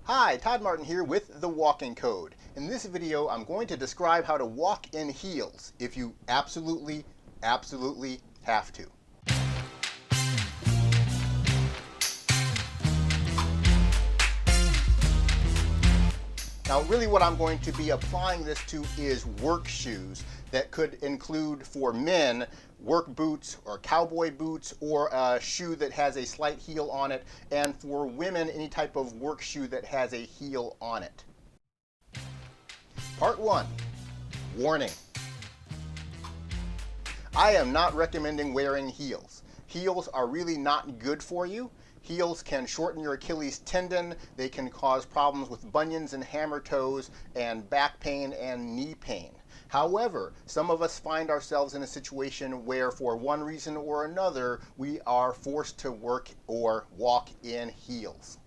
Hi, Todd Martin here with The Walking Code. In this video, I'm going to describe how to walk in heels if you absolutely have to. Now, really what I'm going to be applying this to is work shoes that could include, for men, work boots or cowboy boots or a shoe that has a slight heel on it, and for women, any type of work shoe that has a heel on it. Part 1. Warning. I am not recommending wearing heels. Heels are really not good for you. Heels can shorten your Achilles tendon. They can cause problems with bunions and hammer toes and back pain and knee pain. However, some of us find ourselves in a situation where for one reason or another, we are forced to work or walk in heels.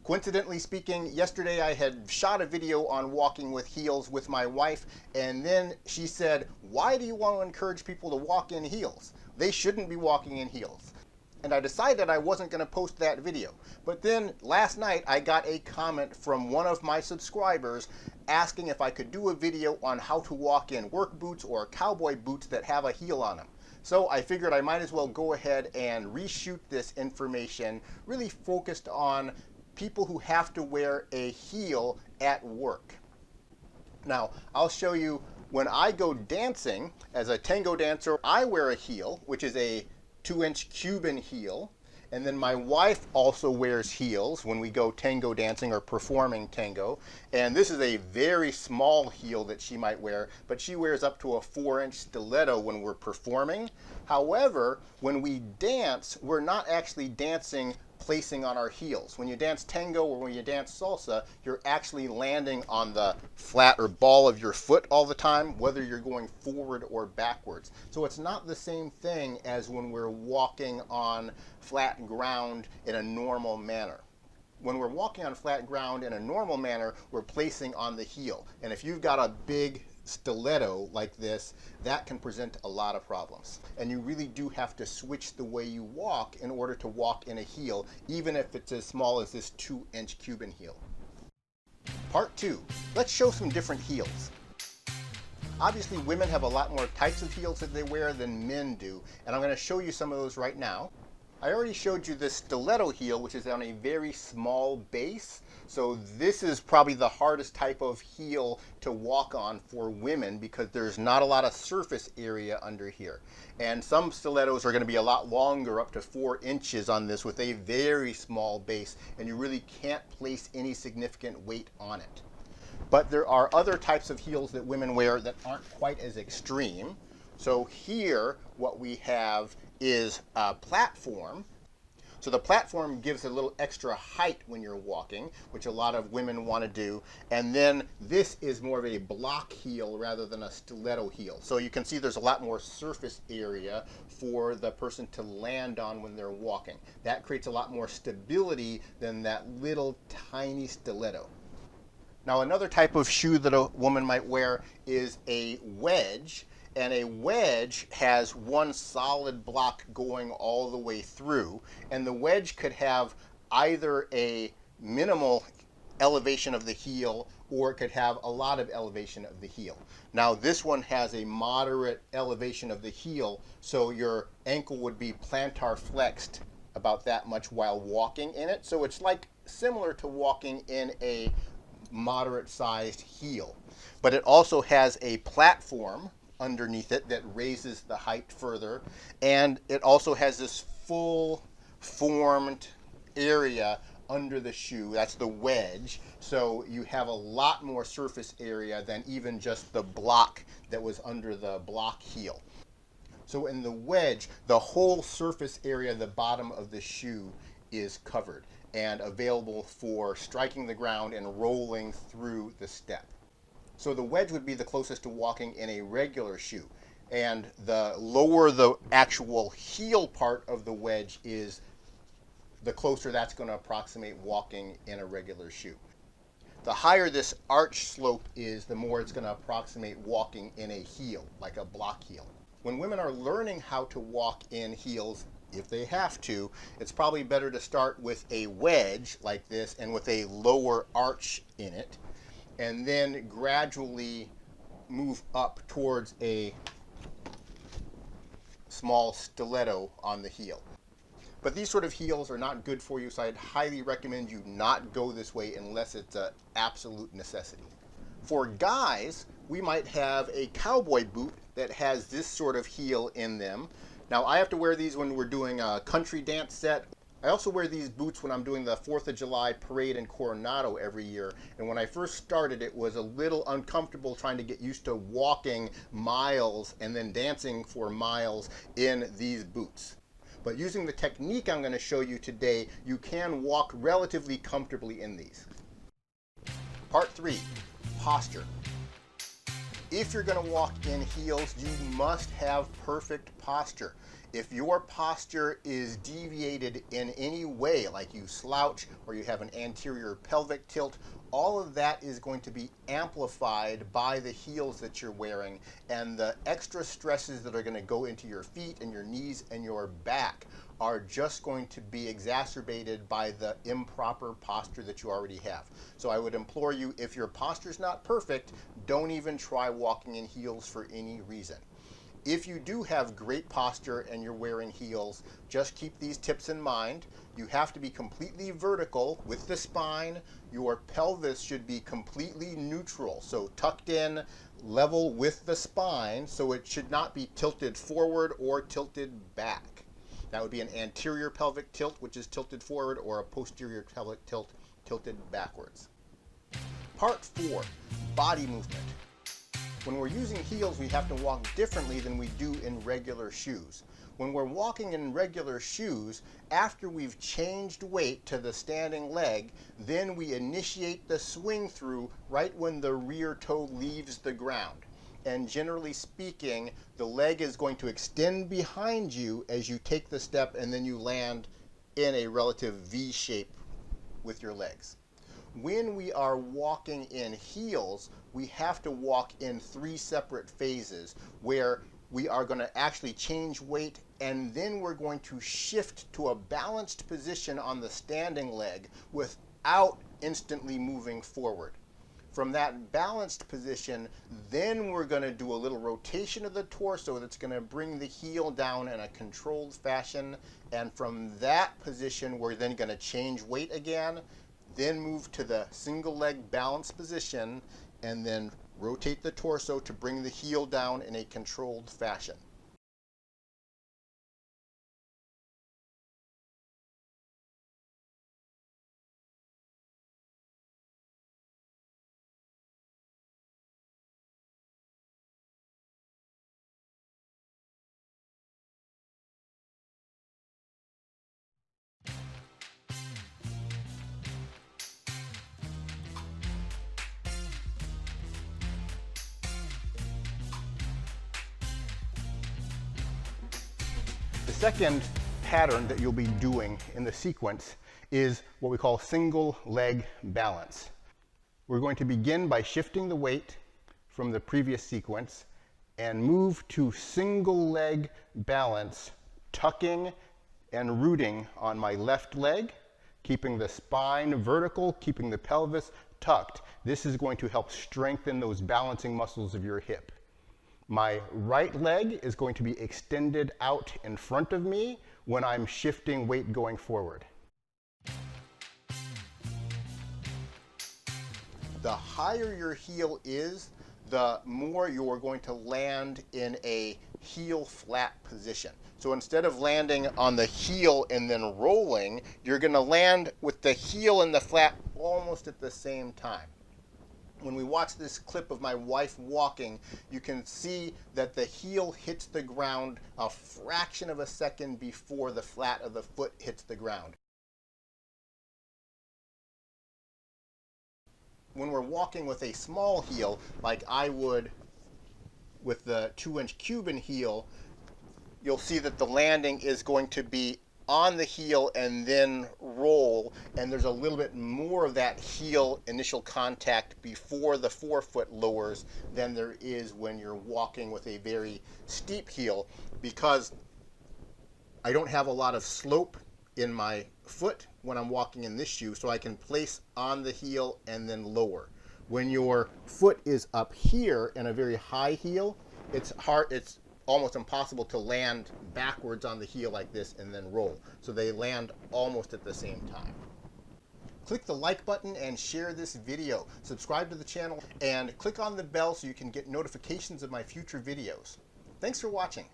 Coincidentally speaking, yesterday I had shot a video on walking with heels with my wife, and then she said, "Why do you want to encourage people to walk in heels? They shouldn't be walking in heels." And I decided I wasn't going to post that video. But then last night I got a comment from one of my subscribers asking if I could do a video on how to walk in work boots or cowboy boots that have a heel on them. So I figured I might as well go ahead and reshoot this information, really focused on people who have to wear a heel at work. Now, I'll show you when I go dancing as a tango dancer, I wear a heel, which is a 2-inch Cuban heel, and then my wife also wears heels when we go tango dancing or performing tango, and this is a very small heel that she might wear, but she wears up to a 4-inch stiletto when we're performing. However, when we dance, we're not actually dancing placing on our heels. When you dance tango or when you dance salsa, you're actually landing on the flat or ball of your foot all the time, whether you're going forward or backwards. So it's not the same thing as when we're walking on flat ground in a normal manner. When we're walking on flat ground in a normal manner, we're placing on the heel. And if you've got a big stiletto like this, that can present a lot of problems. And you really do have to switch the way you walk in order to walk in a heel, even if it's as small as this 2-inch Cuban heel. Part 2. Let's show some different heels. Obviously, women have a lot more types of heels that they wear than men do, and I'm going to show you some of those right now. I already showed you this stiletto heel, which is on a very small base. So this is probably the hardest type of heel to walk on for women because there's not a lot of surface area under here. And some stilettos are going to be a lot longer, up to 4 inches on this with a very small base, and you really can't place any significant weight on it. But there are other types of heels that women wear that aren't quite as extreme. So here, what we have is a platform. So the platform gives a little extra height when you're walking, which a lot of women want to do. And then this is more of a block heel rather than a stiletto heel. So you can see there's a lot more surface area for the person to land on when they're walking. That creates a lot more stability than that little tiny stiletto. Now, another type of shoe that a woman might wear is a wedge. And a wedge has one solid block going all the way through. And the wedge could have either a minimal elevation of the heel or it could have a lot of elevation of the heel. Now, this one has a moderate elevation of the heel, so your ankle would be plantar flexed about that much while walking in it. So it's like similar to walking in a moderate sized heel. But it also has a platform underneath it that raises the height further, and it also has this full formed area under the shoe. That's the wedge. So you have a lot more surface area than even just the block that was under the block heel. So in the wedge, the whole surface area, the bottom of the shoe, is covered and available for striking the ground and rolling through the step. So the wedge would be the closest to walking in a regular shoe. And the lower the actual heel part of the wedge is, the closer that's going to approximate walking in a regular shoe. The higher this arch slope is, the more it's going to approximate walking in a heel, like a block heel. When women are learning how to walk in heels, if they have to, it's probably better to start with a wedge like this and with a lower arch in it, and then gradually move up towards a small stiletto on the heel. But these sort of heels are not good for you, so I'd highly recommend you not go this way unless it's an absolute necessity. For guys, we might have a cowboy boot that has this sort of heel in them. Now, I have to wear these when we're doing a country dance set. I also wear these boots when I'm doing the 4th of July parade in Coronado every year. And when I first started, it was a little uncomfortable trying to get used to walking miles and then dancing for miles in these boots. But using the technique I'm going to show you today, you can walk relatively comfortably in these. Part 3, posture. If you're going to walk in heels, you must have perfect posture. If your posture is deviated in any way, like you slouch or you have an anterior pelvic tilt, all of that is going to be amplified by the heels that you're wearing, and the extra stresses that are going to go into your feet and your knees and your back are just going to be exacerbated by the improper posture that you already have. So I would implore you, if your posture's not perfect, don't even try walking in heels for any reason. If you do have great posture and you're wearing heels, just keep these tips in mind. You have to be completely vertical with the spine. Your pelvis should be completely neutral, so tucked in, level with the spine, so it should not be tilted forward or tilted back. That would be an anterior pelvic tilt, which is tilted forward, or a posterior pelvic tilt, tilted backwards. Part 4, body movement. When we're using heels, we have to walk differently than we do in regular shoes. When we're walking in regular shoes, after we've changed weight to the standing leg, then we initiate the swing through right when the rear toe leaves the ground. And generally speaking, the leg is going to extend behind you as you take the step, and then you land in a relative V shape with your legs. When we are walking in heels, we have to walk in 3 separate phases where we are going to actually change weight, and then we're going to shift to a balanced position on the standing leg without instantly moving forward. From that balanced position, then we're going to do a little rotation of the torso that's going to bring the heel down in a controlled fashion, and from that position we're then going to change weight again, then move to the single leg balance position, and then rotate the torso to bring the heel down in a controlled fashion. The second pattern that you'll be doing in the sequence is what we call single leg balance. We're going to begin by shifting the weight from the previous sequence and move to single leg balance, tucking and rooting on my left leg, keeping the spine vertical, keeping the pelvis tucked. This is going to help strengthen those balancing muscles of your hip. My right leg is going to be extended out in front of me when I'm shifting weight going forward. The higher your heel is, the more you're going to land in a heel flat position. So instead of landing on the heel and then rolling, you're going to land with the heel and the flat almost at the same time. When we watch this clip of my wife walking, you can see that the heel hits the ground a fraction of a second before the flat of the foot hits the ground. When we're walking with a small heel, like I would with the 2-inch Cuban heel, you'll see that the landing is going to be on the heel and then roll, and there's a little bit more of that heel initial contact before the forefoot lowers than there is when you're walking with a very steep heel, because I don't have a lot of slope in my foot when I'm walking in this shoe, so I can place on the heel and then lower. When your foot is up here in a very high heel, it's almost impossible to land backwards on the heel like this and then roll. So they land almost at the same time. Click the like button and share this video. Subscribe to the channel and click on the bell so you can get notifications of my future videos. Thanks for watching.